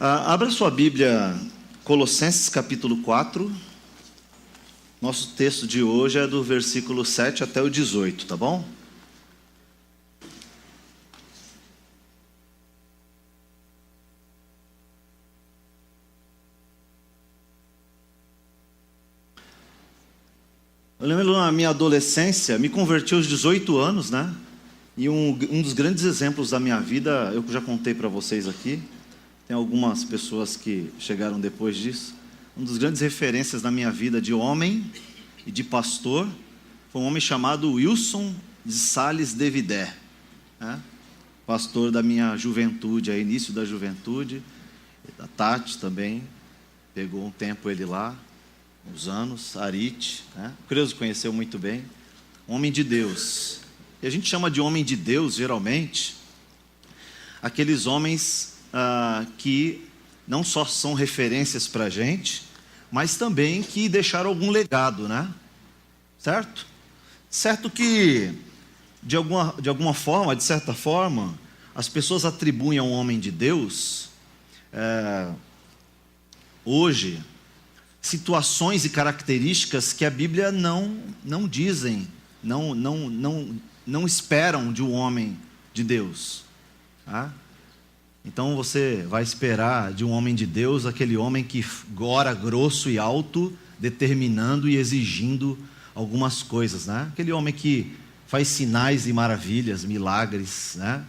Abra sua Bíblia, Colossenses capítulo 4. Nosso texto de hoje é do versículo 7 até o 18, tá bom? Eu lembro na minha adolescência, me converti aos 18 anos, né? E um dos grandes exemplos da minha vida, eu já contei para vocês aqui, tem algumas pessoas que chegaram depois disso. Um dos grandes referências na minha vida de homem e de pastor foi um homem chamado Wilson de Sales Devidé, né? Pastor da minha juventude, início da juventude, da Tati também, pegou um tempo ele lá, uns anos, Arite, né? Creuso conheceu muito bem, homem de Deus. E a gente chama de homem de Deus, geralmente, aqueles homens que não só são referências para a gente, mas também que deixaram algum legado, né? Certo? Certo que, de alguma forma, de certa forma, as pessoas atribuem a um homem de Deus, hoje, situações e características que a Bíblia não dizem, não esperam de um homem de Deus, tá? Então você vai esperar de um homem de Deus aquele homem que ora grosso e alto, determinando e exigindo algumas coisas, né? Aquele homem que faz sinais e maravilhas, milagres, né?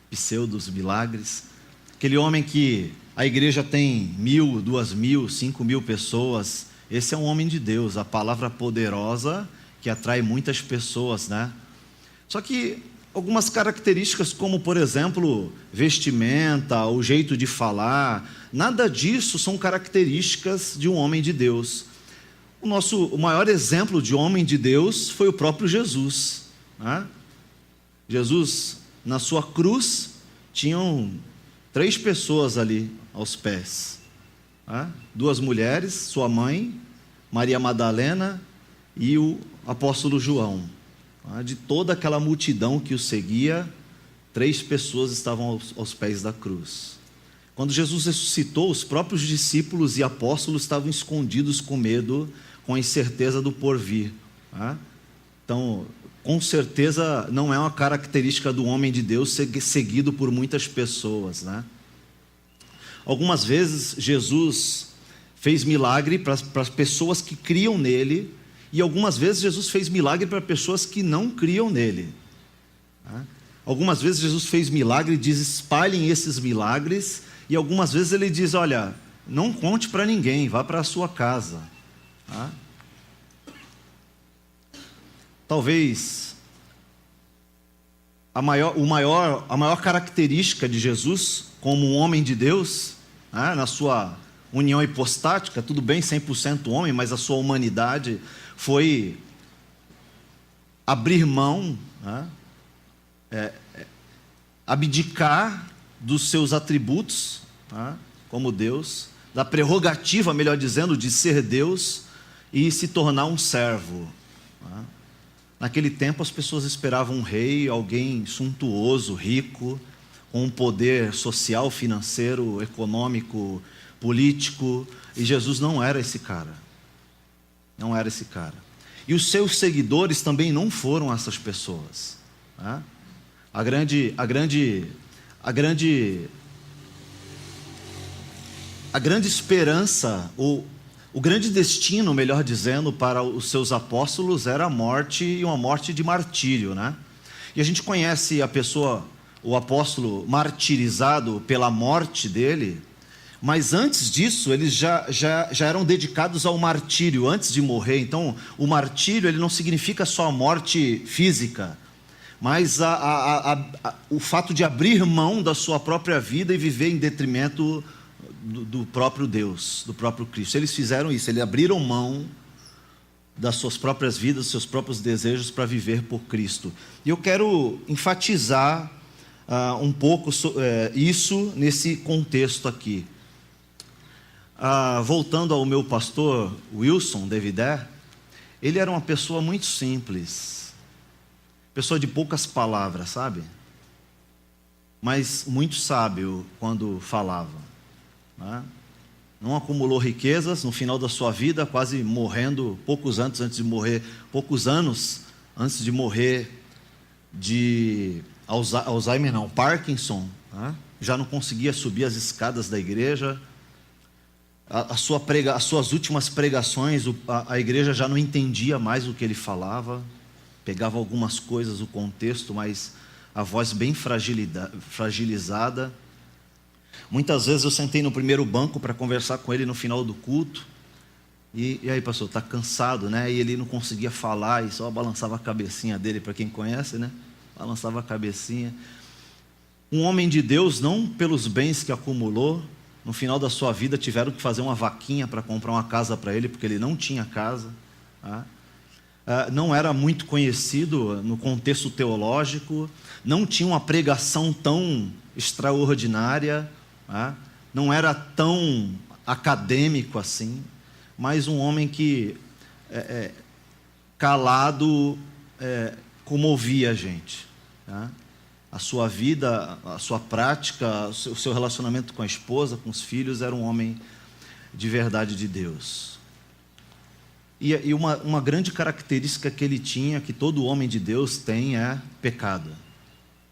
Pseudos milagres. Aquele homem que a igreja tem 1.000, 2.000, 5.000 pessoas. Esse é um homem de Deus, a palavra poderosa que atrai muitas pessoas, né? Só que algumas características como, por exemplo, vestimenta, o jeito de falar, nada disso são características de um homem de Deus. O maior exemplo de homem de Deus foi o próprio Jesus, né? Jesus, na sua cruz, tinham 3 pessoas ali aos pés, né? 2 mulheres, sua mãe, Maria Madalena e o apóstolo João. De toda aquela multidão que o seguia, 3 pessoas estavam aos pés da cruz. Quando Jesus ressuscitou, os próprios discípulos e apóstolos estavam escondidos com medo, com a incerteza do porvir. Então, com certeza, não é uma característica do homem de Deus ser seguido por muitas pessoas, né? Algumas vezes, Jesus fez milagre para as pessoas que criam nele, e algumas vezes Jesus fez milagre para pessoas que não criam nele. Algumas vezes Jesus fez milagre e diz: espalhem esses milagres. E algumas vezes ele diz: olha, não conte para ninguém, vá para a sua casa. Talvez a maior característica de Jesus como um homem de Deus, na sua união hipostática, tudo bem, 100% homem, mas a sua humanidade foi abrir mão, abdicar dos seus atributos, como Deus, da prerrogativa, melhor dizendo, de ser Deus e se tornar um servo. Naquele tempo as pessoas esperavam um rei, alguém suntuoso, rico, com um poder social, financeiro, econômico, político, e Jesus não era esse cara. Não era esse cara. E os seus seguidores também não foram essas pessoas. A grande esperança, o grande destino, melhor dizendo, para os seus apóstolos era a morte, e uma morte de martírio, né? E a gente conhece a pessoa, o apóstolo martirizado pela morte dele. Mas antes disso, eles já eram dedicados ao martírio, antes de morrer. Então, o martírio ele não significa só a morte física, mas o fato de abrir mão da sua própria vida e viver em detrimento do próprio Deus, do próprio Cristo. Eles fizeram isso, eles abriram mão das suas próprias vidas, dos seus próprios desejos para viver por Cristo. E eu quero enfatizar um pouco isso nesse contexto aqui. Voltando ao meu pastor Wilson Devidé, ele era uma pessoa muito simples, pessoa de poucas palavras, sabe? Mas muito sábio quando falava. né? Não acumulou riquezas, no final da sua vida, quase morrendo, poucos anos antes de morrer de Alzheimer, não, Parkinson, né? Já não conseguia subir as escadas da igreja. As suas últimas pregações, a igreja já não entendia mais o que ele falava, pegava algumas coisas, o contexto, mas a voz bem fragilizada. Muitas vezes eu sentei no primeiro banco para conversar com ele no final do culto. E aí, pastor, está cansado, né? E ele não conseguia falar e só balançava a cabecinha dele, para quem conhece, né? Balançava a cabecinha. Um homem de Deus, não pelos bens que acumulou, no final da sua vida tiveram que fazer uma vaquinha para comprar uma casa para ele, porque ele não tinha casa. Tá? Não era muito conhecido no contexto teológico, não tinha uma pregação tão extraordinária, tá? Não era tão acadêmico assim, mas um homem que, calado, comovia a gente. Tá? A sua vida, a sua prática, o seu relacionamento com a esposa, com os filhos, era um homem de verdade de Deus. E uma grande característica que ele tinha, que todo homem de Deus tem, é pecado.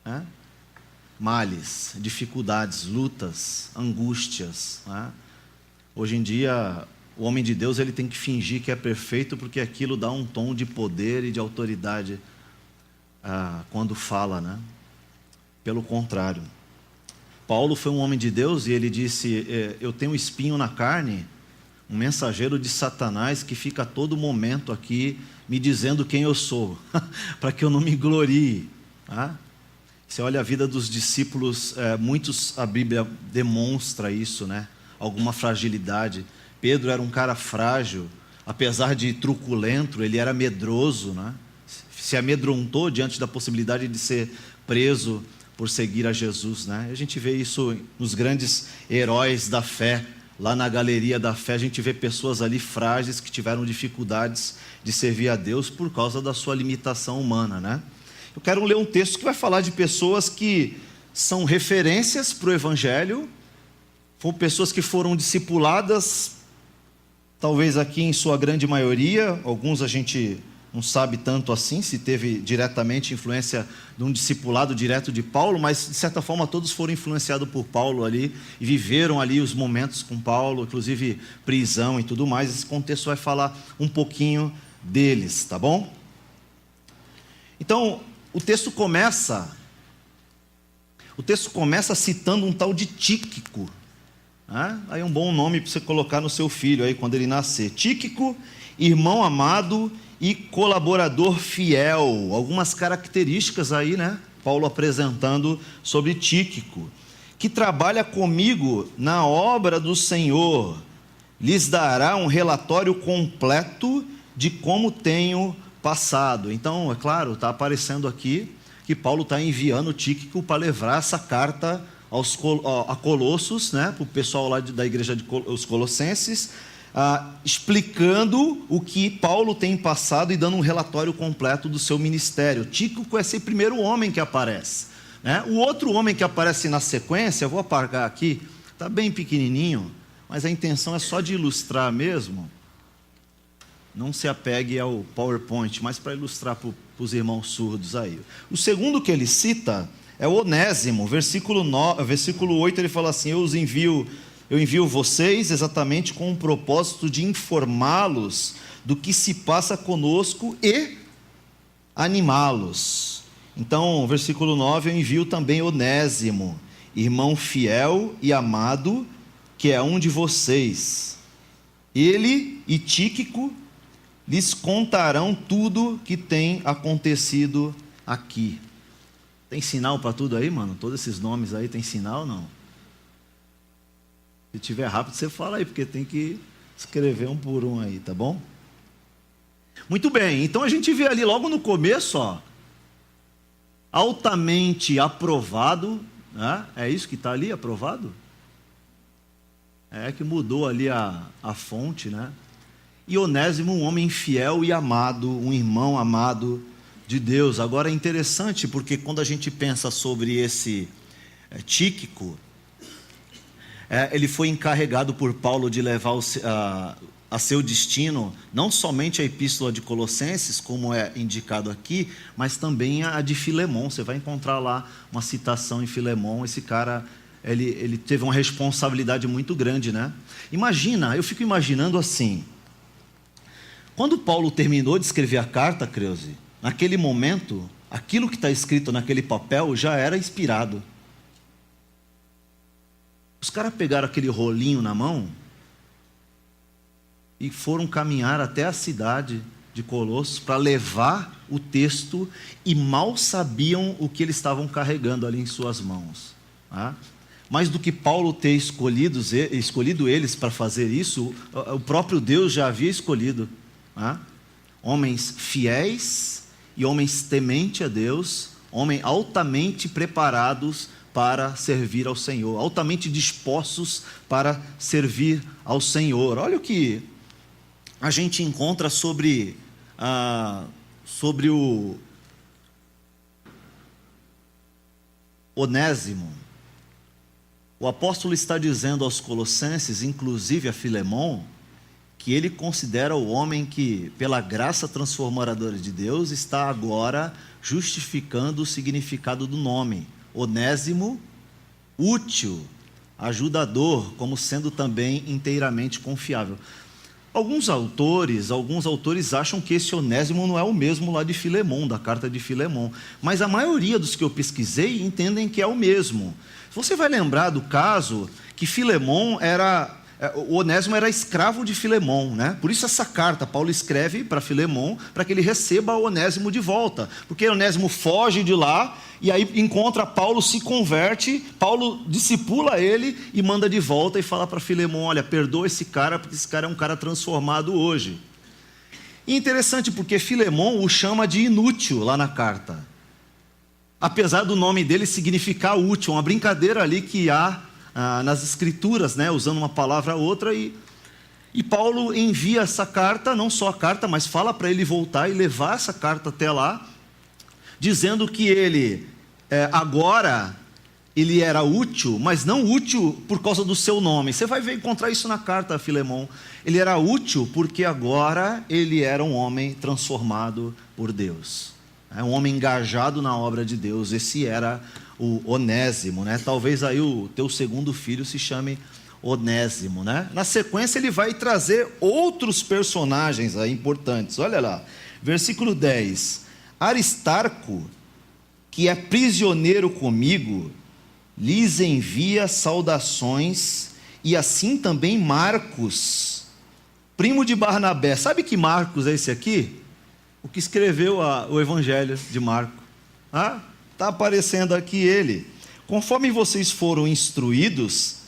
Né? Males, dificuldades, lutas, angústias. Né? Hoje em dia, o homem de Deus ele tem que fingir que é perfeito, porque aquilo dá um tom de poder e de autoridade quando fala, né? Pelo contrário, Paulo foi um homem de Deus e ele disse: eu tenho um espinho na carne, um mensageiro de Satanás que fica a todo momento aqui me dizendo quem eu sou, para que eu não me glorie. Tá? Você olha a vida dos discípulos, muitos, a Bíblia demonstra isso, né? Alguma fragilidade. Pedro era um cara frágil, apesar de truculento, ele era medroso, né? Se amedrontou diante da possibilidade de ser preso por seguir a Jesus, né? A gente vê isso nos grandes heróis da fé, lá na galeria da fé, a gente vê pessoas ali frágeis que tiveram dificuldades de servir a Deus por causa da sua limitação humana, né? Eu quero ler um texto que vai falar de pessoas que são referências para o Evangelho, foram pessoas que foram discipuladas, talvez aqui em sua grande maioria, alguns a gente não sabe tanto assim, se teve diretamente influência de um discipulado direto de Paulo, mas de certa forma todos foram influenciados por Paulo ali, e viveram ali os momentos com Paulo, inclusive prisão e tudo mais. Esse contexto vai falar um pouquinho deles, tá bom? Então, o texto começa citando um tal de Tíquico. Aí um bom nome para você colocar no seu filho aí quando ele nascer. Tíquico, irmão amado e colaborador fiel. Algumas características aí, né? Paulo apresentando sobre Tíquico, que trabalha comigo na obra do Senhor. Lhes dará um relatório completo de como tenho passado. Então, é claro, está aparecendo aqui que Paulo está enviando Tíquico para levar essa carta a Colossos, né? Para o pessoal lá da igreja dos Colossenses, explicando o que Paulo tem passado e dando um relatório completo do seu ministério. Tíquico é esse primeiro homem que aparece, né? O outro homem que aparece na sequência, eu vou apagar aqui, está bem pequenininho, mas a intenção é só de ilustrar mesmo. Não se apegue ao PowerPoint, mas para ilustrar para os irmãos surdos aí. O segundo que ele cita é o Onésimo, versículo 8, ele fala assim: eu envio vocês exatamente com o propósito de informá-los do que se passa conosco e animá-los. Então, versículo 9, eu envio também Onésimo, irmão fiel e amado, que é um de vocês. Ele e Tíquico lhes contarão tudo que tem acontecido aqui. Tem sinal para tudo aí, mano? Todos esses nomes aí tem sinal ou não? Se tiver rápido, você fala aí, porque tem que escrever um por um aí, tá bom? Muito bem, então a gente vê ali logo no começo, ó, altamente aprovado, né? É isso que está ali, aprovado? É que mudou ali a fonte, né? E Onésimo, um homem fiel e amado, um irmão amado de Deus. Agora é interessante, porque quando a gente pensa sobre esse Tíquico, Ele foi encarregado por Paulo de levar a seu destino não somente a epístola de Colossenses, como é indicado aqui, mas também a de Filemon. Você vai encontrar lá uma citação em Filemon. Esse cara, ele teve uma responsabilidade muito grande, né? Imagina, eu fico imaginando assim, quando Paulo terminou de escrever a carta, Creuze, naquele momento, aquilo que está escrito naquele papel já era inspirado. Os caras pegaram aquele rolinho na mão e foram caminhar até a cidade de Colossos para levar o texto, e mal sabiam o que eles estavam carregando ali em suas mãos. Tá? Mais do que Paulo ter escolhido eles para fazer isso, o próprio Deus já havia escolhido. Tá? Homens fiéis e homens tementes a Deus, homens altamente preparados para servir ao Senhor, altamente dispostos para servir ao Senhor. Olha o que a gente encontra sobre o Onésimo. O apóstolo está dizendo aos Colossenses, inclusive a Filemon, que ele considera o homem que, pela graça transformadora de Deus, está agora justificando o significado do nome. Onésimo, útil, ajudador, como sendo também inteiramente confiável. Alguns autores acham que esse Onésimo não é o mesmo lá de Filemon, da carta de Filemon, mas a maioria dos que eu pesquisei entendem que é o mesmo. Você vai lembrar do caso que o Onésimo era escravo de Filemon, né? Por isso essa carta, Paulo escreve para Filemon, para que ele receba o Onésimo de volta, porque Onésimo foge de lá, e aí encontra Paulo, se converte, Paulo discipula ele e manda de volta e fala para Filemon, olha, perdoa esse cara, porque esse cara é um cara transformado hoje. E interessante porque Filemon o chama de inútil lá na carta, apesar do nome dele significar útil, uma brincadeira ali que há nas escrituras, né, usando uma palavra ou outra, e Paulo envia essa carta, não só a carta, mas fala para ele voltar e levar essa carta até lá, dizendo que ele agora ele era útil, mas não útil por causa do seu nome. Você vai encontrar isso na carta a Filemon. Ele era útil porque agora ele era um homem transformado por Deus, um homem engajado na obra de Deus. Esse era o Onésimo, né? Talvez aí o teu segundo filho se chame Onésimo, né? Na sequência ele vai trazer outros personagens aí importantes. Olha lá, versículo 10. Aristarco, que é prisioneiro comigo, lhes envia saudações, e assim também Marcos, primo de Barnabé. Sabe que Marcos é esse aqui? O que escreveu o Evangelho de Marcos. Está aparecendo aqui ele. Conforme vocês foram instruídos,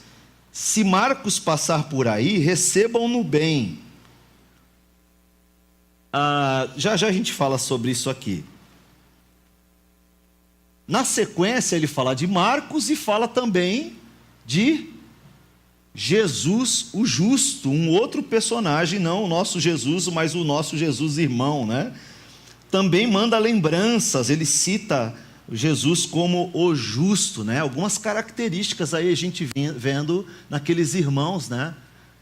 se Marcos passar por aí, recebam-no bem. Já a gente fala sobre isso aqui. Na sequência ele fala de Marcos e fala também de Jesus o justo, um outro personagem, não o nosso Jesus, mas o nosso Jesus irmão, né? Também manda lembranças, ele cita Jesus como o justo, né? Algumas características aí a gente vendo naqueles irmãos, né?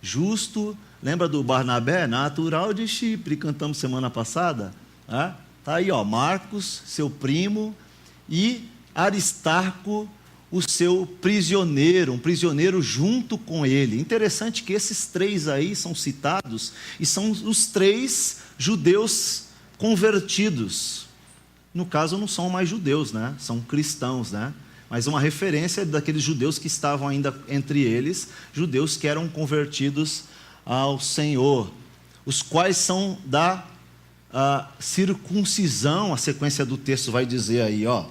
Justo, lembra do Barnabé? Natural de Chipre, cantamos semana passada, né? Tá aí, ó, Marcos, seu primo, e Aristarco, o seu prisioneiro, um prisioneiro junto com ele. Interessante que esses três aí são citados, e são os três judeus convertidos. No caso não são mais judeus, né? São cristãos, né? Mas uma referência daqueles judeus que estavam ainda entre eles, judeus que eram convertidos ao Senhor, os quais são da circuncisão. A sequência do texto vai dizer aí, ó,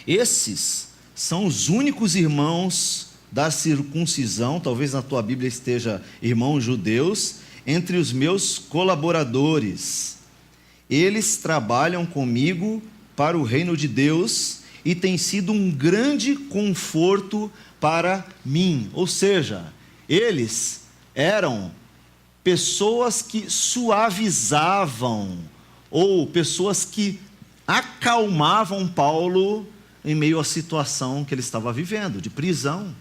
esses são os únicos irmãos da circuncisão, talvez na tua Bíblia esteja irmãos judeus, entre os meus colaboradores. Eles trabalham comigo para o reino de Deus e tem sido um grande conforto para mim. Ou seja, eles eram pessoas que suavizavam, ou pessoas que acalmavam Paulo em meio à situação que ele estava vivendo, de prisão.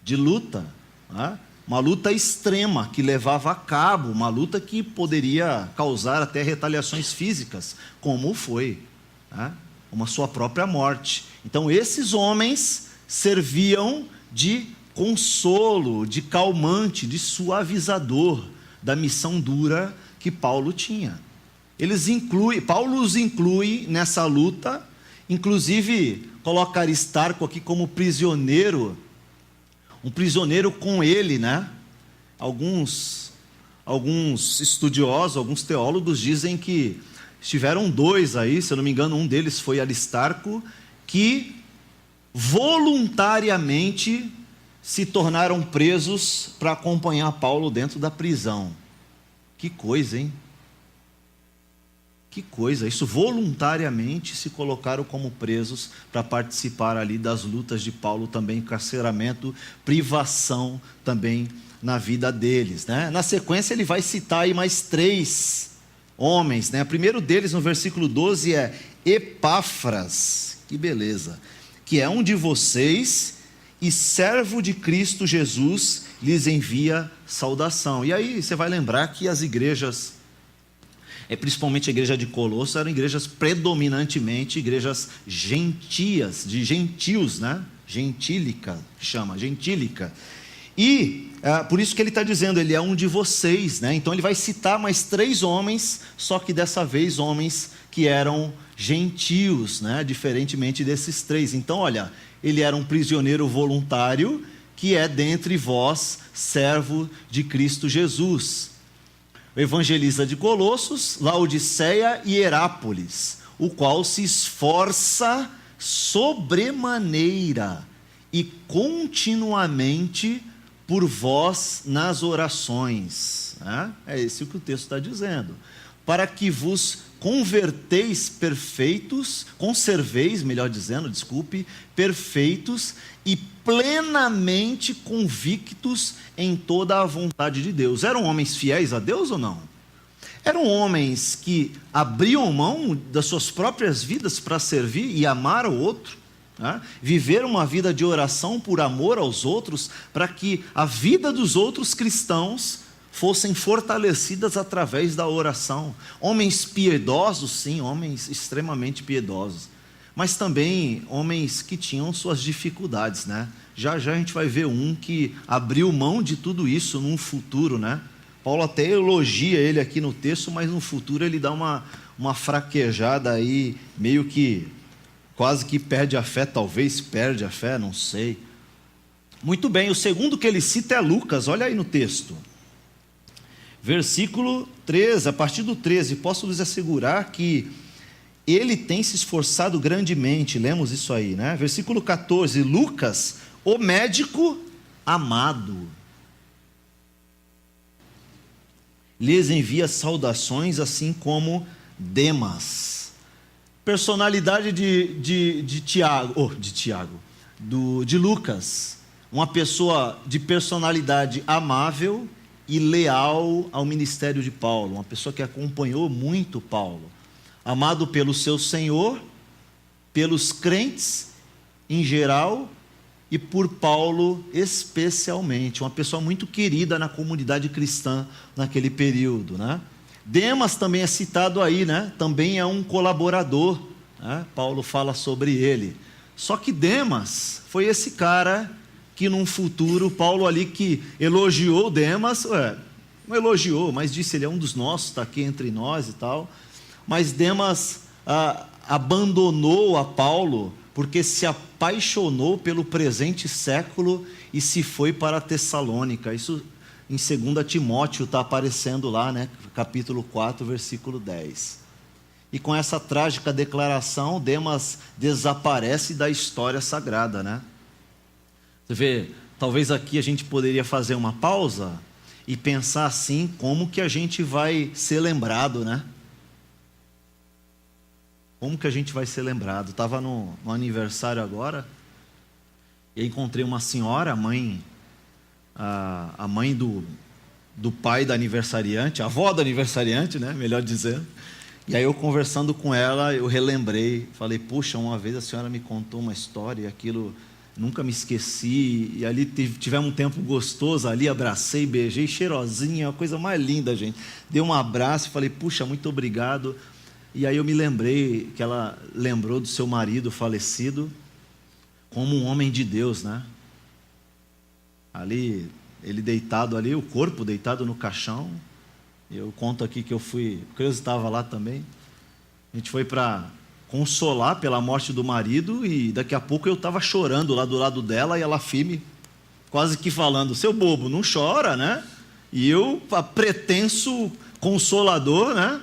de luta, né? Uma luta extrema que levava a cabo, uma luta que poderia causar até retaliações físicas, como foi, né? Uma sua própria morte. Então esses homens serviam de consolo, de calmante, de suavizador da missão dura que Paulo tinha. Paulo os inclui nessa luta, inclusive coloca Aristarco aqui como prisioneiro, um prisioneiro com ele, né? Alguns estudiosos, alguns teólogos dizem que estiveram dois aí, se eu não me engano, um deles foi Aristarco, que voluntariamente se tornaram presos para acompanhar Paulo dentro da prisão. Que coisa, hein? Que coisa, isso voluntariamente se colocaram como presos para participar ali das lutas de Paulo, também encarceramento, privação também na vida deles, né? Na sequência ele vai citar aí mais 3 homens, né? O primeiro deles no versículo 12 é Epáfras, que beleza, que é um de vocês e servo de Cristo Jesus, lhes envia saudação. E aí você vai lembrar que as igrejas, principalmente a igreja de Colosso, eram igrejas predominantemente igrejas gentias, de gentios, né? Gentílica, que chama, gentílica. E por isso que ele está dizendo, ele é um de vocês, né? Então ele vai citar mais 3 homens, só que dessa vez homens que eram gentios, né? Diferentemente desses 3. Então olha, ele era um prisioneiro voluntário, que é dentre vós servo de Cristo Jesus. O evangelista de Colossos, Laodiceia e Herápolis, o qual se esforça sobremaneira e continuamente por vós nas orações. É esse o que o texto está dizendo. Para que vos conserveis, melhor dizendo, perfeitos e plenamente convictos em toda a vontade de Deus. Eram homens fiéis a Deus ou não? Eram homens que abriam mão das suas próprias vidas para servir e amar o outro, né? Viver uma vida de oração por amor aos outros, para que a vida dos outros cristãos fossem fortalecidas através da oração. Homens piedosos, sim, homens extremamente piedosos, mas também homens que tinham suas dificuldades, né? Já já a gente vai ver um que abriu mão de tudo isso num futuro, né? Paulo até elogia ele aqui no texto, mas no futuro ele dá uma fraquejada aí, meio que quase que perde a fé, talvez perde a fé, não sei. Muito bem, o segundo que ele cita é Lucas, olha aí no texto. Versículo 13, a partir do 13, posso lhes assegurar que ele tem se esforçado grandemente, lemos isso aí, né? Versículo 14, Lucas, o médico amado, lhes envia saudações, assim Demas. Personalidade de Lucas, uma pessoa de personalidade amável e leal ao ministério de Paulo, uma pessoa que acompanhou muito Paulo, amado pelo seu Senhor, pelos crentes em geral e por Paulo especialmente, uma pessoa muito querida na comunidade cristã naquele período, né? Demas também é citado aí, né? Também é um colaborador, né? Paulo fala sobre ele. Só que Demas foi esse cara que num futuro, Paulo ali que elogiou Demas, não elogiou, mas disse, ele é um dos nossos, está aqui entre nós e tal. Mas Demas abandonou a Paulo, porque se apaixonou pelo presente século e se foi para Tessalônica. Isso em 2 Timóteo está aparecendo lá, né? Capítulo 4, versículo 10. E com essa trágica declaração, Demas desaparece da história sagrada, né? Você vê, talvez aqui a gente poderia fazer uma pausa e pensar assim, como que a gente vai ser lembrado, né? Como que a gente vai ser lembrado? Estava no aniversário agora, e encontrei uma senhora, a mãe do pai da aniversariante, a avó do aniversariante, né? Melhor dizendo. E aí eu conversando com ela, eu relembrei, falei, puxa, uma vez a senhora me contou uma história e aquilo nunca me esqueci, e ali tivemos um tempo gostoso ali, abracei, beijei, cheirosinha, a coisa mais linda, gente. Dei um abraço e falei, puxa, muito obrigado. E aí eu me lembrei que ela lembrou do seu marido falecido como um homem de Deus, né? Ali, ele deitado ali, o corpo deitado no caixão. Eu conto aqui que eu fui, o Creuso estava lá também. A gente foi para consolar pela morte do marido e daqui a pouco eu estava chorando lá do lado dela e ela firme, quase que falando, seu bobo, não chora, né? E eu, pretenso consolador, né?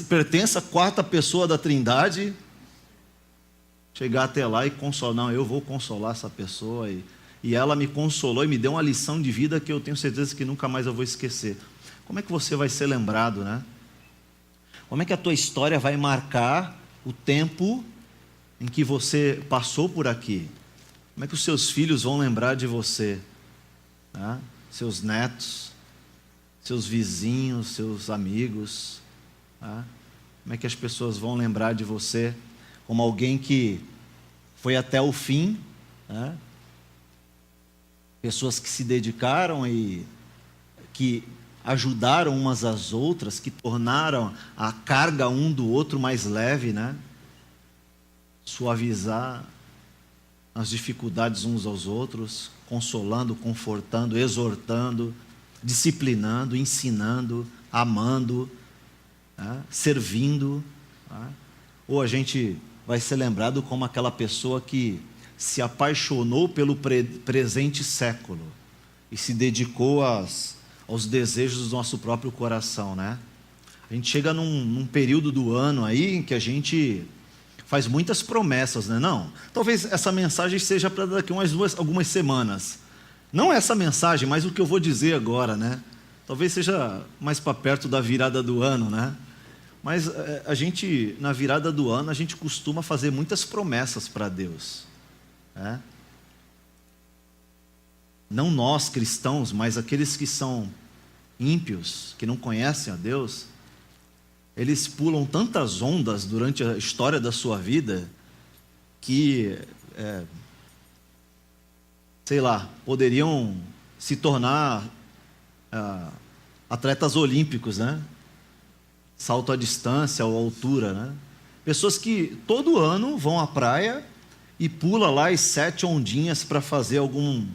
Pertença à quarta pessoa da Trindade, chegar até lá e consolar, não, eu vou consolar essa pessoa, e ela me consolou e me deu uma lição de vida que eu tenho certeza que nunca mais eu vou esquecer. Como é que você vai ser lembrado, né? Como é que a tua história vai marcar o tempo em que você passou por aqui? Como é que os seus filhos vão lembrar de você, né? Seus netos, seus vizinhos, seus amigos, né? Como é que as pessoas vão lembrar de você como alguém que foi até o fim, né? Pessoas que se dedicaram e que ajudaram umas às outras, que tornaram a carga um do outro mais leve, né? Suavizar as dificuldades uns aos outros, consolando, confortando, exortando, disciplinando, ensinando, amando, né? Servindo, né? Ou a gente vai ser lembrado como aquela pessoa que se apaixonou pelo presente século e se dedicou aos desejos do nosso próprio coração, né? A gente chega num período do ano aí em que a gente faz muitas promessas, né? Não, talvez essa mensagem seja para daqui algumas semanas. Não essa mensagem, mas o que eu vou dizer agora, né? Talvez seja mais para perto da virada do ano, né? Mas a gente, na virada do ano, a gente costuma fazer muitas promessas para Deus, né? Não nós cristãos, mas aqueles que são ímpios, que não conhecem a Deus, eles pulam tantas ondas durante a história da sua vida que, sei lá, poderiam se tornar atletas olímpicos, né? Salto à distância ou altura, né? Pessoas que todo ano vão à praia e pula lá as 7 ondinhas para fazer um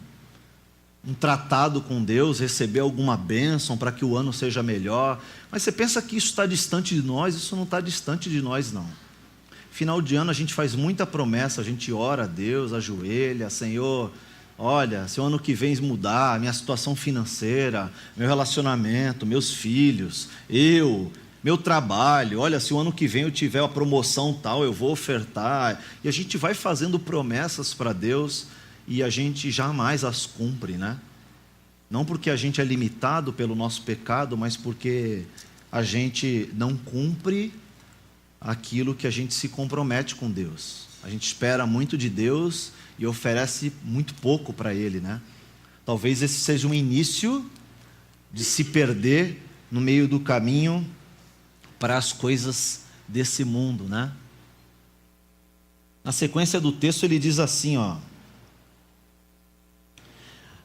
tratado com Deus, receber alguma bênção para que o ano seja melhor. Mas você pensa que isso está distante de nós? Isso não está distante de nós, não. Final de ano a gente faz muita promessa, a gente ora a Deus, ajoelha, Senhor, olha, se o ano que vem mudar, minha situação financeira, meu relacionamento, meus filhos, meu trabalho, olha, se o ano que vem eu tiver uma promoção tal, eu vou ofertar. E a gente vai fazendo promessas para Deus e a gente jamais as cumpre, né? Não porque a gente é limitado pelo nosso pecado, mas porque a gente não cumpre aquilo que a gente se compromete com Deus. A gente espera muito de Deus e oferece muito pouco para Ele, né? Talvez esse seja um início de se perder no meio do caminho para as coisas desse mundo, né? Na sequência do texto ele diz assim, ó: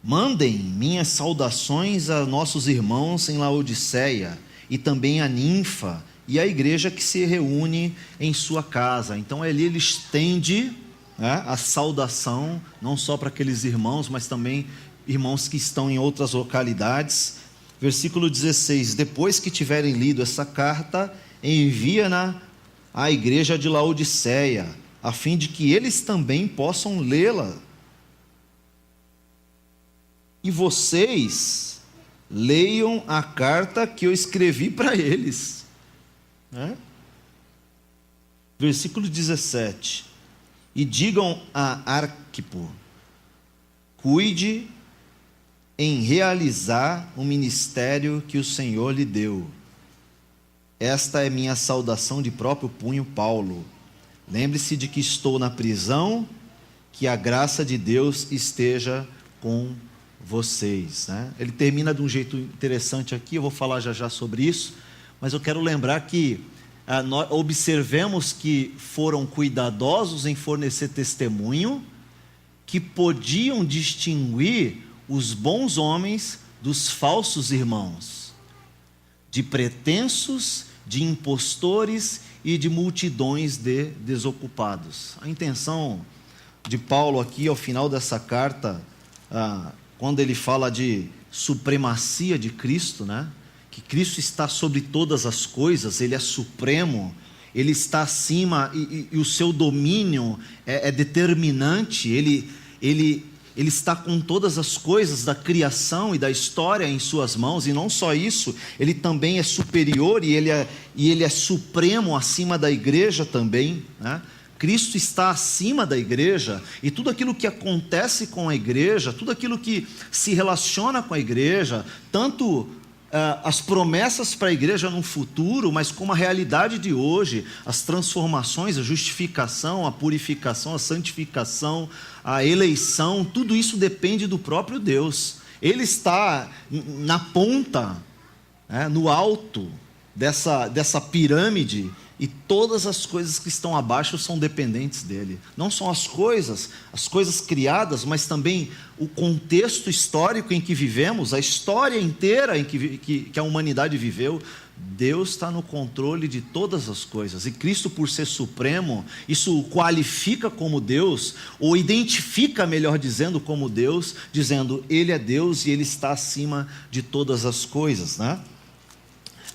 mandem minhas saudações a nossos irmãos em Laodiceia e também a Ninfa e a igreja que se reúne em sua casa. Então ali ele estende, né, a saudação não só para aqueles irmãos, mas também irmãos que estão em outras localidades. Versículo 16: depois que tiverem lido essa carta, envia-na à igreja de Laodiceia, a fim de que eles também possam lê-la. E vocês leiam a carta que eu escrevi para eles, né? Versículo 17: e digam a Arquipo, cuide em realizar o ministério que o Senhor lhe deu. Esta é minha saudação de próprio punho, Paulo. Lembre-se de que estou na prisão, que a graça de Deus esteja com vocês, né? Ele termina de um jeito interessante aqui, eu vou falar já já sobre isso, mas eu quero lembrar que nós observemos que foram cuidadosos em fornecer testemunho, que podiam distinguir os bons homens dos falsos irmãos, de pretensos, de impostores e de multidões de desocupados. A intenção de Paulo aqui, ao final dessa carta, quando ele fala de supremacia de Cristo, né? Que Cristo está sobre todas as coisas, Ele é supremo, Ele está acima e o seu domínio é determinante, Ele está com todas as coisas da criação e da história em suas mãos, e não só isso, Ele também é superior e Ele é supremo acima da igreja também, né? Cristo está acima da igreja, e tudo aquilo que acontece com a igreja, tudo aquilo que se relaciona com a igreja, tanto as promessas para a igreja no futuro, mas como a realidade de hoje, as transformações, a justificação, a purificação, a santificação, a eleição, tudo isso depende do próprio Deus. Ele está na ponta, no alto dessa pirâmide, e todas as coisas que estão abaixo são dependentes dele. Não só as coisas criadas, mas também o contexto histórico em que vivemos, a história inteira em que a humanidade viveu. Deus está no controle de todas as coisas, e Cristo, por ser supremo, isso o qualifica como Deus, ou identifica, melhor dizendo, como Deus, dizendo, Ele é Deus e Ele está acima de todas as coisas, né?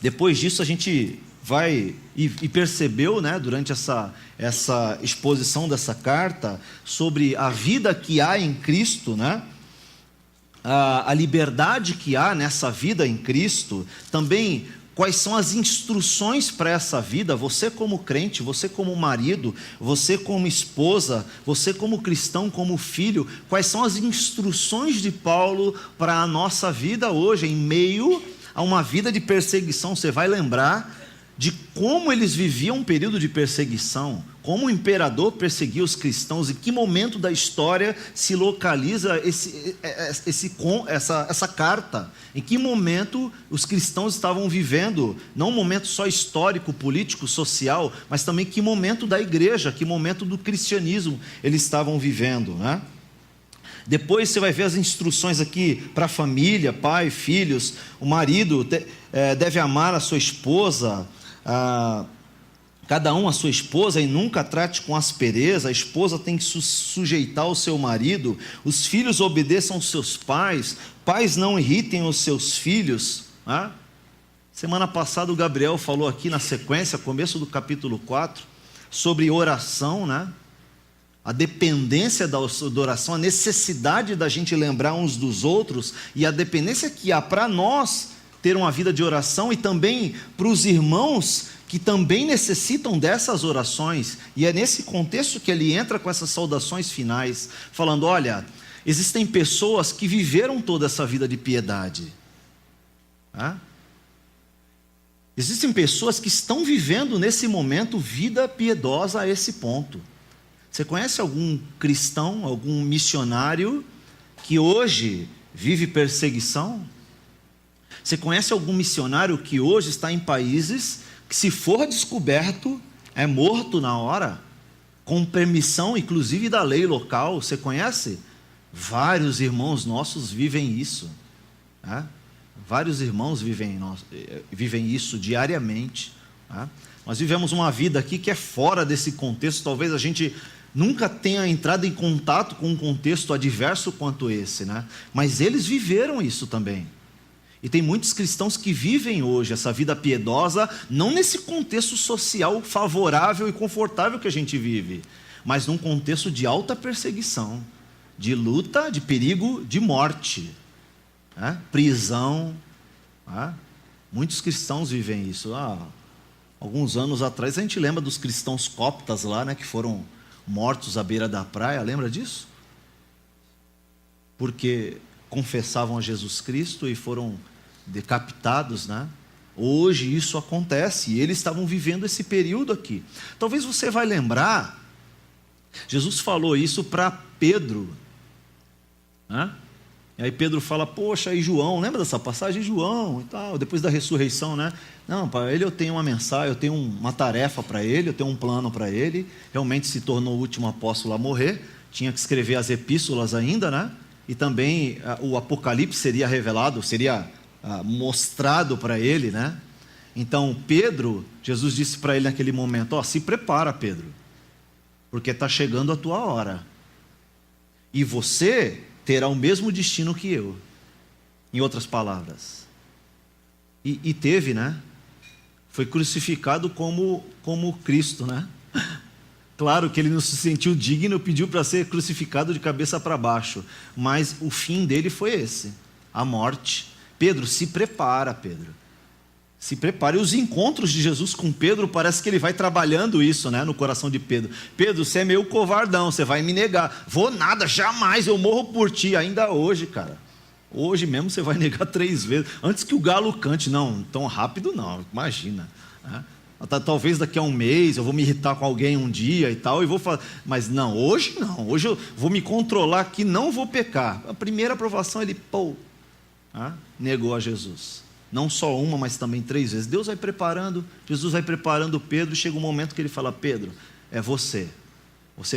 Depois disso a gente vai e percebeu, né, durante essa exposição dessa carta, sobre a vida que há em Cristo, né, a liberdade que há nessa vida em Cristo, também quais são as instruções para essa vida, você como crente, você como marido, você como esposa, você como cristão, como filho, quais são as instruções de Paulo para a nossa vida hoje, em meio a uma vida de perseguição. Você vai lembrar de como eles viviam um período de perseguição, como o imperador perseguia os cristãos, e que momento da história se localiza essa carta, em que momento os cristãos estavam vivendo, não um momento só histórico, político, social, mas também que momento da igreja, que momento do cristianismo eles estavam vivendo, né? Depois você vai ver as instruções aqui para a família, pai, filhos. O marido deve amar a sua esposa, cada um a sua esposa, e nunca trate com aspereza. A esposa tem que sujeitar ao seu marido. Os filhos obedeçam aos seus pais. Pais, não irritem os seus filhos. Semana passada o Gabriel falou aqui na sequência, começo do capítulo 4, sobre oração, né? A dependência da oração, a necessidade da gente lembrar uns dos outros, e a dependência que há para nós ter uma vida de oração, e também para os irmãos que também necessitam dessas orações. E é nesse contexto que ele entra com essas saudações finais, falando, olha, existem pessoas que viveram toda essa vida de piedade. Existem pessoas que estão vivendo nesse momento vida piedosa a esse ponto. Você conhece algum cristão, algum missionário que hoje vive perseguição? Você conhece algum missionário que hoje está em países que, se for descoberto, é morto na hora, com permissão inclusive da lei local? Você conhece? Vários irmãos nossos vivem isso, Vários irmãos vivem isso diariamente, Nós vivemos uma vida aqui que é fora desse contexto. Talvez a gente nunca tenha entrado em contato com um contexto adverso quanto esse, né? Mas eles viveram isso também. E tem muitos cristãos que vivem hoje essa vida piedosa, não nesse contexto social favorável e confortável que a gente vive, mas num contexto de alta perseguição, de luta, de perigo, de morte, prisão. Muitos cristãos vivem isso. Alguns anos atrás a gente lembra dos cristãos coptas lá, né, que foram mortos à beira da praia, lembra disso? Porque confessavam a Jesus Cristo e foram decapitados, né? Hoje isso acontece, e eles estavam vivendo esse período aqui. Talvez você vai lembrar, Jesus falou isso para Pedro, E aí Pedro fala, poxa, e João, lembra dessa passagem? João e tal, depois da ressurreição, né? Não, para ele eu tenho uma mensagem, eu tenho uma tarefa para ele, eu tenho um plano para ele. Realmente se tornou o último apóstolo a morrer, tinha que escrever as epístolas ainda, né? E também o Apocalipse seria revelado, seria mostrado para ele, né? Então Pedro, Jesus disse para ele naquele momento: se prepara, Pedro, porque está chegando a tua hora, e você terá o mesmo destino que eu. Em outras palavras, e teve, né? Foi crucificado como Cristo, né? Claro que ele não se sentiu digno, pediu para ser crucificado de cabeça para baixo, mas o fim dele foi esse, a morte. Pedro, se prepara, Pedro. Se prepare. E os encontros de Jesus com Pedro, parece que ele vai trabalhando isso, né, no coração de Pedro. Pedro, você é meio covardão, você vai me negar. Vou nada, jamais, eu morro por ti. Ainda hoje, cara. Hoje mesmo você vai negar 3 vezes. Antes que o galo cante. Não, tão rápido não, imagina. Talvez daqui a um mês eu vou me irritar com alguém um dia e tal, e vou falar, mas não, hoje eu vou me controlar aqui, não vou pecar. A primeira aprovação ele, negou a Jesus. Não só uma, mas também 3 vezes. Deus vai preparando, Jesus vai preparando Pedro, chega um momento que ele fala: Pedro, é você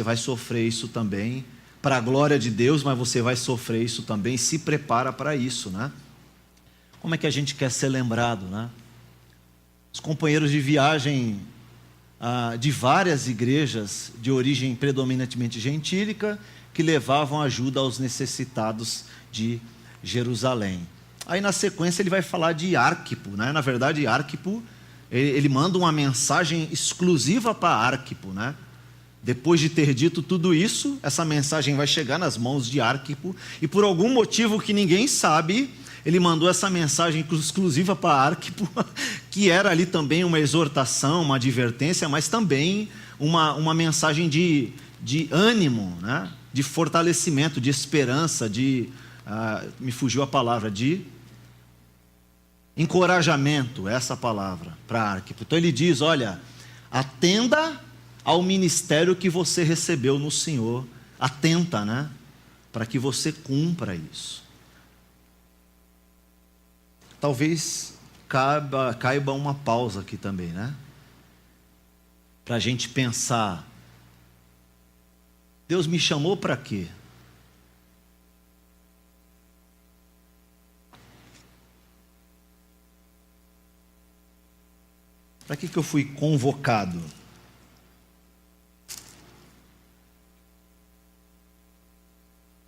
vai sofrer isso também, para a glória de Deus, mas você vai sofrer isso também, se prepara para isso, né? Como é que a gente quer ser lembrado, né? Os companheiros de viagem de várias igrejas de origem predominantemente gentílica, que levavam ajuda aos necessitados de Jerusalém. Aí na sequência ele vai falar de Arquipo, né? Na verdade, Arquipo, ele manda uma mensagem exclusiva para Arquipo, né? Depois de ter dito tudo isso, essa mensagem vai chegar nas mãos de Arquipo, e por algum motivo que ninguém sabe, ele mandou essa mensagem exclusiva para Arquipo, que era ali também uma exortação, uma advertência, mas também uma mensagem de ânimo, né? De fortalecimento, de esperança, me fugiu a palavra, de encorajamento, essa palavra, para Arquipo. Então ele diz: olha, atenda ao ministério que você recebeu no Senhor, atenta, né? Para que você cumpra isso. Talvez caiba uma pausa aqui também, né? Para a gente pensar: Deus me chamou para quê? Para que eu fui convocado?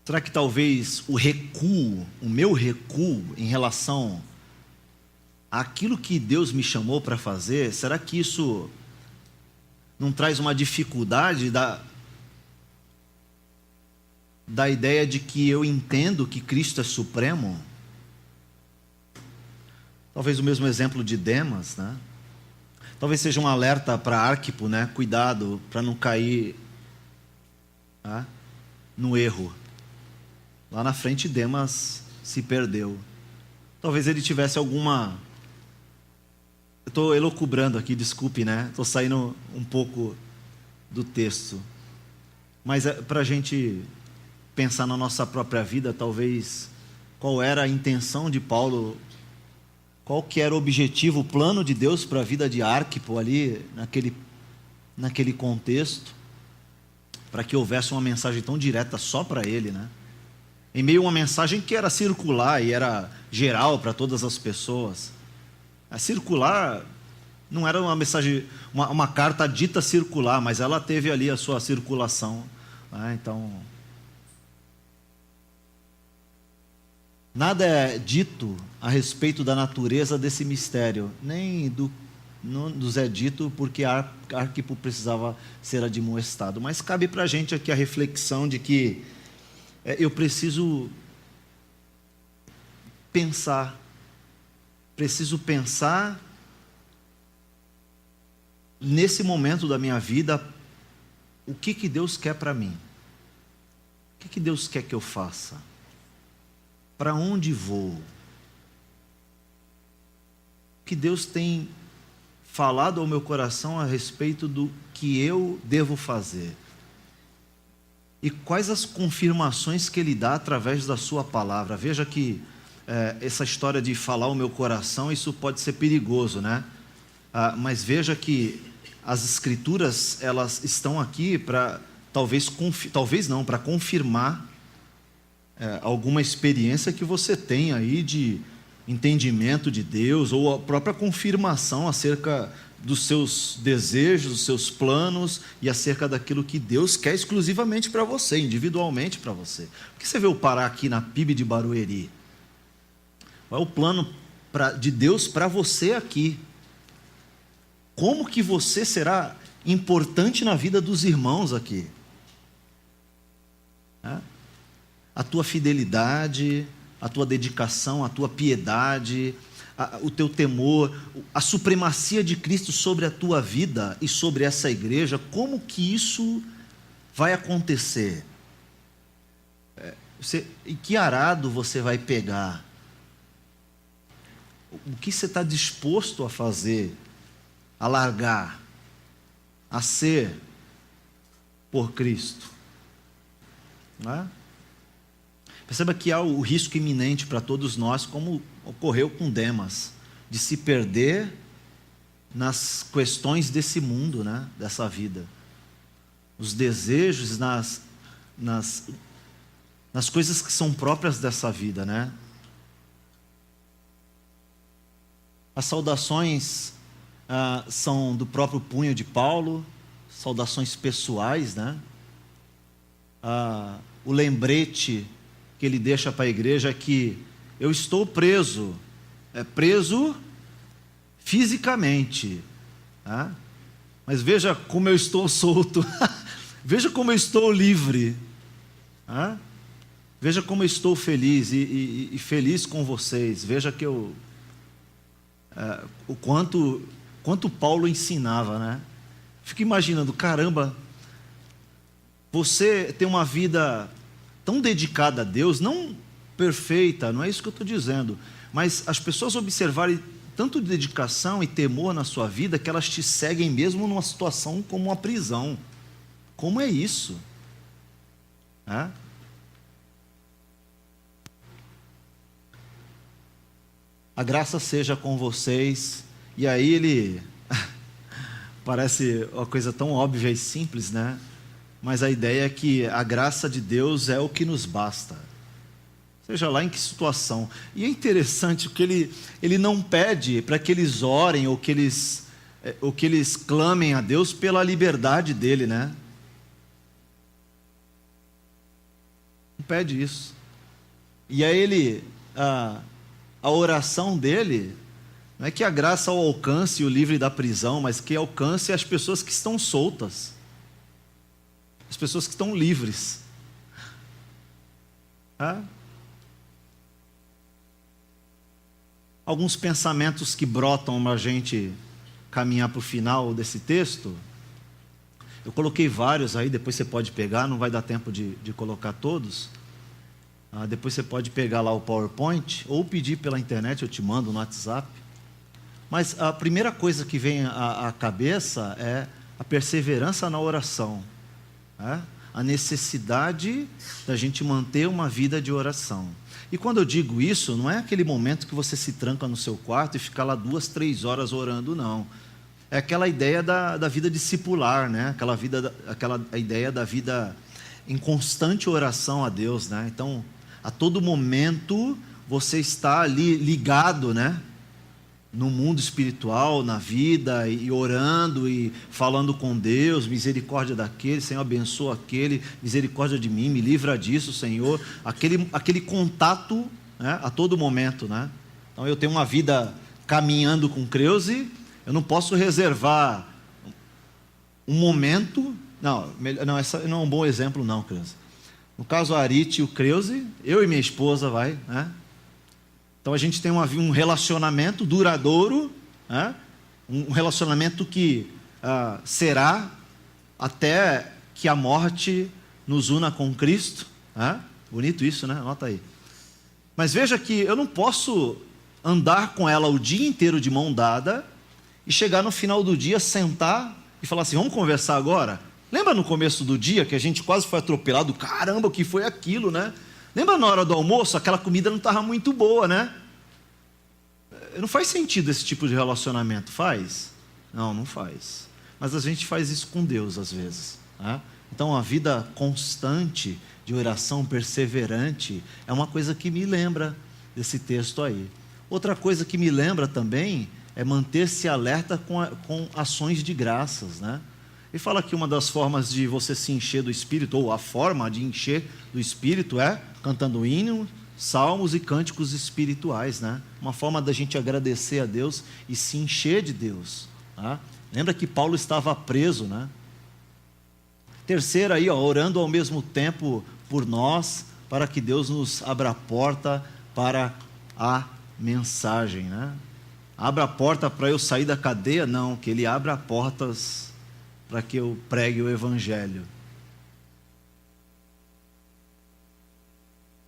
Será que talvez o meu recuo em relação àquilo que Deus me chamou para fazer, será que isso não traz uma dificuldade da ideia de que eu entendo que Cristo é supremo? Talvez o mesmo exemplo de Demas, né? Talvez seja um alerta para Arquipo, né? Cuidado para não cair no erro. Lá na frente, Demas se perdeu. Talvez ele tivesse alguma... Eu estou elucubrando aqui, desculpe, né? Estou saindo um pouco do texto. Mas para a gente pensar na nossa própria vida, talvez, qual era a intenção de Paulo, qual que era o objetivo, o plano de Deus para a vida de Arquipo ali, naquele contexto, para que houvesse uma mensagem tão direta só para ele, né? Em meio a uma mensagem que era circular e era geral para todas as pessoas. A circular não era uma mensagem, uma carta dita circular, mas ela teve ali a sua circulação, né? Então, nada é dito a respeito da natureza desse mistério, nem não nos é dito porque Arquipo precisava ser admoestado. Mas cabe para a gente aqui a reflexão de que eu preciso pensar nesse momento da minha vida, o que Deus quer para mim? O que Deus quer que eu faça? Para onde vou? O que Deus tem falado ao meu coração a respeito do que eu devo fazer? E quais as confirmações que Ele dá através da sua palavra? Veja que essa história de falar o meu coração, isso pode ser perigoso, né? Mas veja que as Escrituras, elas estão aqui para talvez não, para confirmar alguma experiência que você tem aí de entendimento de Deus, ou a própria confirmação acerca dos seus desejos, dos seus planos, e acerca daquilo que Deus quer exclusivamente para você, individualmente para você. Por que você veio parar aqui na PIB de Barueri? Qual é o plano de Deus para você aqui? Como que você será importante na vida dos irmãos aqui? A tua fidelidade, a tua dedicação, a tua piedade, o teu temor, a supremacia de Cristo sobre a tua vida e sobre essa igreja, como que isso vai acontecer? Em que arado você vai pegar? O que você está disposto a fazer, a largar, a ser por Cristo? Não é? Perceba que há o risco iminente para todos nós, como ocorreu com Demas, de se perder nas questões desse mundo, né? Dessa vida. Os desejos nas coisas que são próprias dessa vida, né? As saudações são do próprio punho de Paulo, saudações pessoais, né? O lembrete que ele deixa para a igreja é que eu estou preso, preso fisicamente, tá? Mas veja como eu estou solto, veja como eu estou livre, tá? Veja como eu estou feliz e feliz com vocês. Veja que o quanto Paulo ensinava, né? Fico imaginando, caramba, você tem uma vida tão dedicada a Deus, não perfeita, não é isso que eu estou dizendo, mas as pessoas observarem tanto dedicação e temor na sua vida que elas te seguem mesmo numa situação como uma prisão. Como é isso? A graça seja com vocês. E aí ele parece uma coisa tão óbvia e simples, né? Mas a ideia é que a graça de Deus é o que nos basta, seja lá em que situação. E é interessante que ele não pede para que eles orem ou que eles clamem a Deus pela liberdade dele, né? Não pede isso. E aí a oração dele não é que a graça o alcance o livre da prisão, mas que alcance as pessoas que estão soltas, as pessoas que estão livres. Alguns pensamentos que brotam para a gente caminhar para o final desse texto. Eu coloquei vários aí, depois você pode pegar, não vai dar tempo de colocar todos. Depois você pode pegar lá o PowerPoint, ou pedir pela internet, eu te mando no WhatsApp. Mas a primeira coisa que vem à cabeça é a perseverança na oração. A necessidade da gente manter uma vida de oração. E quando eu digo isso, não é aquele momento que você se tranca no seu quarto e fica lá 2, 3 horas orando, não. É aquela ideia da vida discipular, né? Aquela ideia da vida em constante oração a Deus, né? Então, a todo momento você está ali ligado, né? No mundo espiritual, na vida, e orando e falando com Deus, misericórdia daquele, Senhor, abençoa aquele, misericórdia de mim, me livra disso, Senhor. Aquele contato, né, a todo momento, né? Então eu tenho uma vida caminhando com Creuze, eu não posso reservar um momento, não, essa não é um bom exemplo não, Creuze. No caso a Arite e o Creuze, eu e minha esposa né? Então a gente tem um relacionamento duradouro, né? Um relacionamento que será até que a morte nos una com Cristo. Bonito isso, né? Anota aí. Mas veja que eu não posso andar com ela o dia inteiro de mão dada e chegar no final do dia, sentar e falar assim, vamos conversar agora? Lembra no começo do dia que a gente quase foi atropelado? Caramba, o que foi aquilo, né? Lembra na hora do almoço, aquela comida não estava muito boa, né? Não faz sentido esse tipo de relacionamento, faz? Não faz. Mas a gente faz isso com Deus às vezes. Então, a vida constante de oração perseverante é uma coisa que me lembra desse texto aí. Outra coisa que me lembra também é manter-se alerta com ações de graças, né? E fala que uma das formas de você se encher do Espírito, ou a forma de encher do Espírito, é cantando hinos, salmos e cânticos espirituais, né? Uma forma da gente agradecer a Deus e se encher de Deus, tá? Lembra que Paulo estava preso, né? Terceira aí, ó, orando ao mesmo tempo por nós, para que Deus nos abra a porta para a mensagem, né? Abra a porta para eu sair da cadeia? Não, que Ele abra portas para que eu pregue o Evangelho.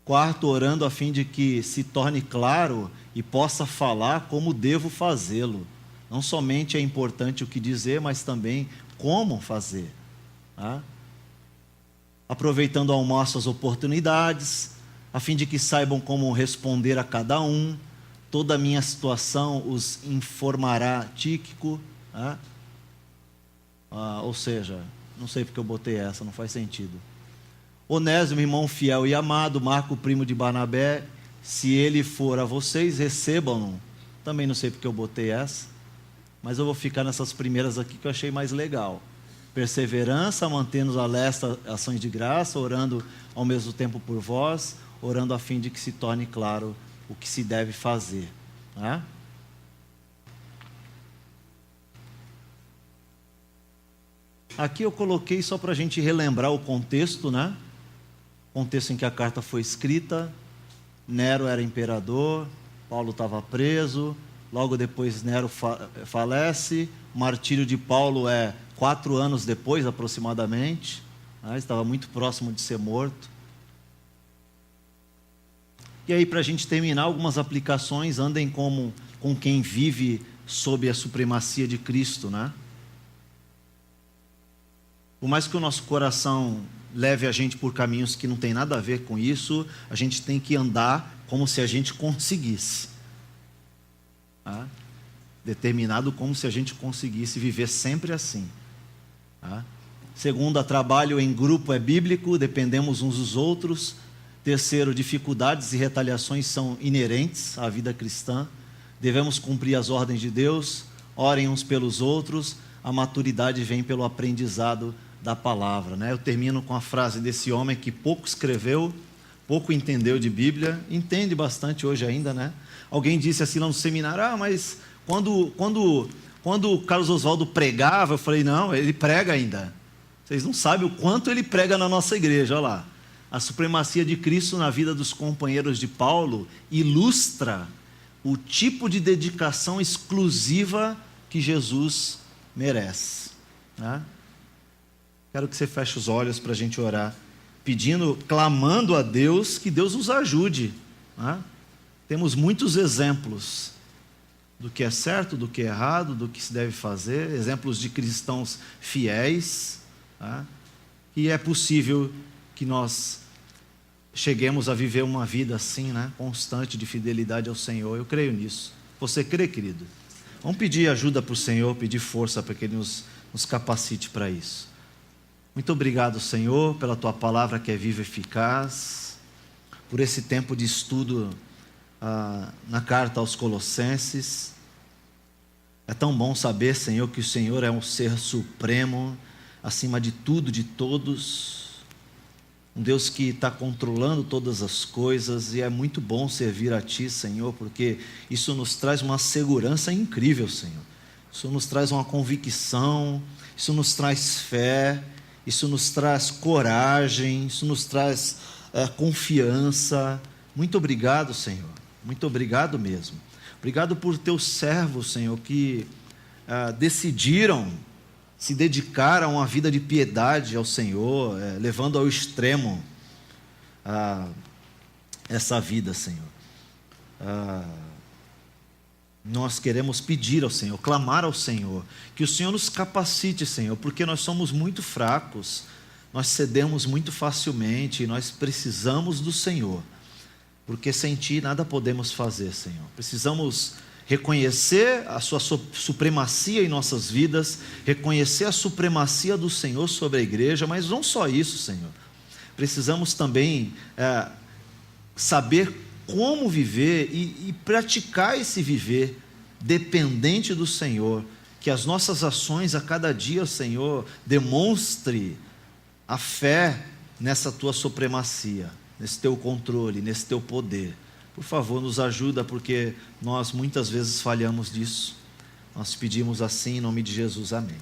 Quarto, orando a fim de que se torne claro e possa falar como devo fazê-lo. Não somente é importante o que dizer, mas também como fazer, tá? Aproveitando ao máximo as oportunidades, a fim de que saibam como responder a cada um. Toda a minha situação os informará Tíquico, tá? Ou seja, não sei porque eu botei essa, não faz sentido. Onésimo, irmão fiel e amado, Marco, primo de Barnabé, se ele for a vocês, recebam-no. Também não sei porque eu botei essa, mas eu vou ficar nessas primeiras aqui que eu achei mais legal. Perseverança, mantendo-nos alerta, ações de graça, orando ao mesmo tempo por vós, orando a fim de que se torne claro o que se deve fazer, né? Aqui eu coloquei só para a gente relembrar o contexto, né? O contexto em que a carta foi escrita. Nero era imperador, Paulo estava preso, logo depois Nero falece, o martírio de Paulo é 4 anos depois aproximadamente, né? Estava muito próximo de ser morto. E aí, para a gente terminar, algumas aplicações: andem com quem vive sob a supremacia de Cristo, né? Por mais que o nosso coração leve a gente por caminhos que não tem nada a ver com isso, a gente tem que andar como se a gente conseguisse, tá? Determinado como se a gente conseguisse viver sempre assim, tá? Segundo, trabalho em grupo é bíblico, dependemos uns dos outros. Terceiro, dificuldades e retaliações são inerentes à vida cristã. Devemos cumprir as ordens de Deus, orem uns pelos outros. A maturidade vem pelo aprendizado da palavra, né? Eu termino com a frase desse homem que pouco escreveu, pouco entendeu de Bíblia, entende bastante hoje ainda, né? Alguém disse assim lá no seminário: mas quando o Carlos Oswaldo pregava, eu falei: não, ele prega ainda. Vocês não sabem o quanto ele prega na nossa igreja, olha lá. A supremacia de Cristo na vida dos companheiros de Paulo ilustra o tipo de dedicação exclusiva que Jesus merece, né? Quero que você feche os olhos para a gente orar, clamando a Deus que Deus nos ajude, né? Temos muitos exemplos do que é certo, do que é errado, do que se deve fazer, exemplos de cristãos fiéis, né? E é possível que nós cheguemos a viver uma vida assim, né? Constante de fidelidade ao Senhor. Eu creio nisso. Você crê, querido? Vamos pedir ajuda para o Senhor, pedir força para que Ele nos capacite para isso. Muito obrigado, Senhor, pela Tua palavra que é viva e eficaz, por esse tempo de estudo na carta aos Colossenses. É tão bom saber, Senhor, que o Senhor é um ser supremo, acima de tudo, de todos, um Deus que está controlando todas as coisas, e é muito bom servir a Ti, Senhor, porque isso nos traz uma segurança incrível, Senhor. Isso nos traz uma convicção, isso nos traz fé, isso nos traz coragem, isso nos traz confiança. Muito obrigado, Senhor, muito obrigado mesmo. Obrigado por Teus servos, Senhor, que decidiram se dedicar a uma vida de piedade ao Senhor, levando ao extremo essa vida, Senhor. Nós queremos pedir ao Senhor, clamar ao Senhor, que o Senhor nos capacite, Senhor, porque nós somos muito fracos, nós cedemos muito facilmente, e nós precisamos do Senhor, porque sem Ti nada podemos fazer, Senhor. Precisamos reconhecer a sua supremacia em nossas vidas, reconhecer a supremacia do Senhor sobre a igreja, mas não só isso, Senhor. Precisamos também saber como viver e praticar esse viver dependente do Senhor, que as nossas ações a cada dia, Senhor, demonstre a fé nessa tua supremacia, nesse teu controle, nesse teu poder. Por favor, nos ajuda, porque nós muitas vezes falhamos disso. Nós pedimos assim em nome de Jesus, amém.